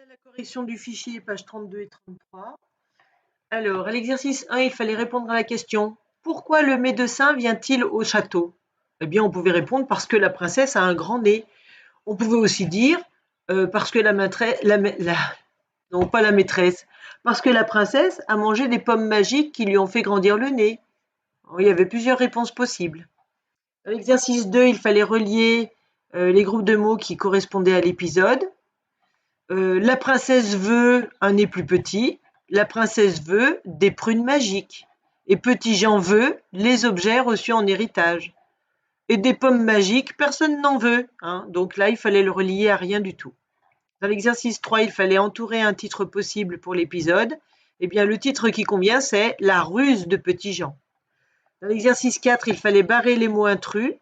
à la correction du fichier, pages 32 et 33. Alors, à l'exercice 1, il fallait répondre à la question: pourquoi le médecin vient-il au château? Eh bien, on pouvait répondre parce que la princesse a un grand nez. On pouvait aussi dire parce que la maîtresse, non pas la maîtresse, parce que la princesse a mangé des pommes magiques qui lui ont fait grandir le nez. Il y avait plusieurs réponses possibles. À l'exercice 2, il fallait relier les groupes de mots qui correspondaient à l'épisode. La princesse veut un nez plus petit. La princesse veut des prunes magiques. Et Petit Jean veut les objets reçus en héritage. Et des pommes magiques, personne n'en veut. Donc là, il fallait le relier à rien du tout. Dans l'exercice 3, il fallait entourer un titre possible pour l'épisode. Eh bien, le titre qui convient, c'est La ruse de Petit Jean. Dans l'exercice 4, il fallait barrer les mots intrus.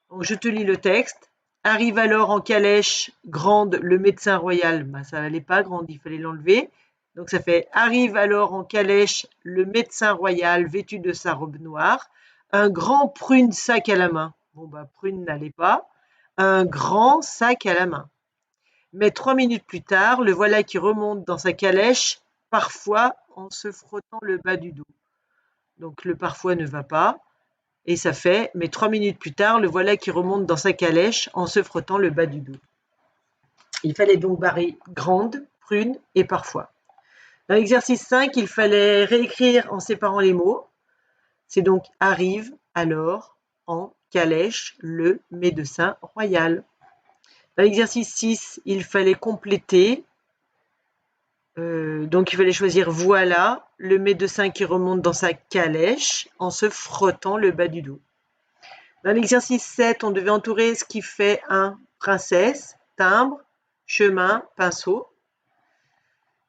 Donc, je te lis le texte. Arrive alors en calèche grande le médecin royal. Ça n'allait pas grande, il fallait l'enlever. Donc ça fait arrive alors en calèche le médecin royal vêtu de sa robe noire, un grand prune sac à la main. Prune n'allait pas. Un grand sac à la main. Mais 3 minutes plus tard, le voilà qui remonte dans sa calèche, parfois en se frottant le bas du dos. Donc le parfois ne va pas. Et ça fait, mais 3 minutes plus tard, le voilà qui remonte dans sa calèche en se frottant le bas du dos. Il fallait donc barrer grande, prune et parfois. Dans l'exercice 5, il fallait réécrire en séparant les mots. C'est donc arrive alors en calèche le médecin royal. Dans l'exercice 6, il fallait compléter. Donc il fallait choisir voilà le médecin qui remonte dans sa calèche en se frottant le bas du dos. Dans l'exercice 7, on devait entourer ce qui fait un princesse, timbre, chemin, pinceau.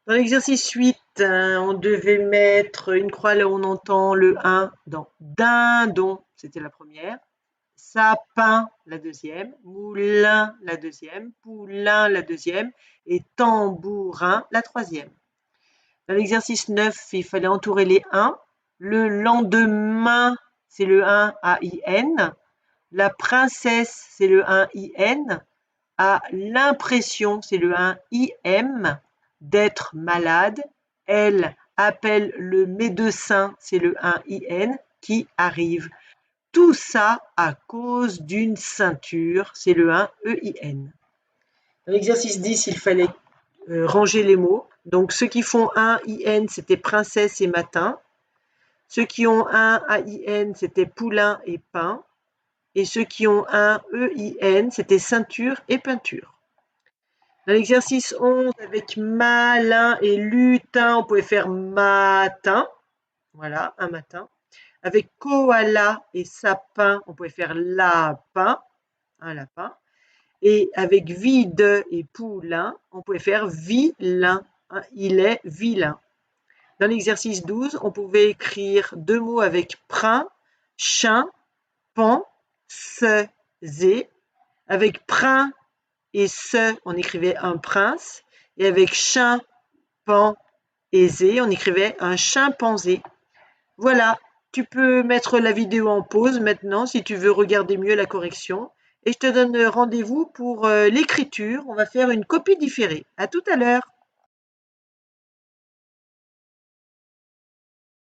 Dans l'exercice 8, on devait mettre une croix là où on entend le 1 dans dindon, c'était la première, sapin la deuxième, moulin la deuxième, poulain la deuxième et tambourin la troisième. Dans l'exercice 9, il fallait entourer les 1. Le lendemain, c'est le 1 A-I-N. La princesse, c'est le 1 IN. A l'impression, c'est le 1 IM. D'être malade. Elle appelle le médecin, c'est le 1 IN, qui arrive. Tout ça à cause d'une ceinture, c'est le 1 EIN. Dans l'exercice 10, il fallait ranger les mots. Donc ceux qui font 1 IN, c'était princesse et matin. Ceux qui ont 1 AIN, c'était poulain et pain. Et ceux qui ont un EIN, c'était ceinture et peinture. Dans l'exercice 11, avec malin et lutin, on pouvait faire matin. Voilà, un matin. Avec koala et sapin, on pouvait faire lapin, un lapin. Et avec vide et poulain, on pouvait faire vilain. Il est vilain. Dans l'exercice 12, on pouvait écrire 2 mots avec prin, chien, pan, se, zé. Avec prin et se, on écrivait un prince. Et avec chien, pan et zé, on écrivait un chimpanzé. Voilà, tu peux mettre la vidéo en pause maintenant si tu veux regarder mieux la correction. Et je te donne rendez-vous pour l'écriture. On va faire une copie différée. À tout à l'heure.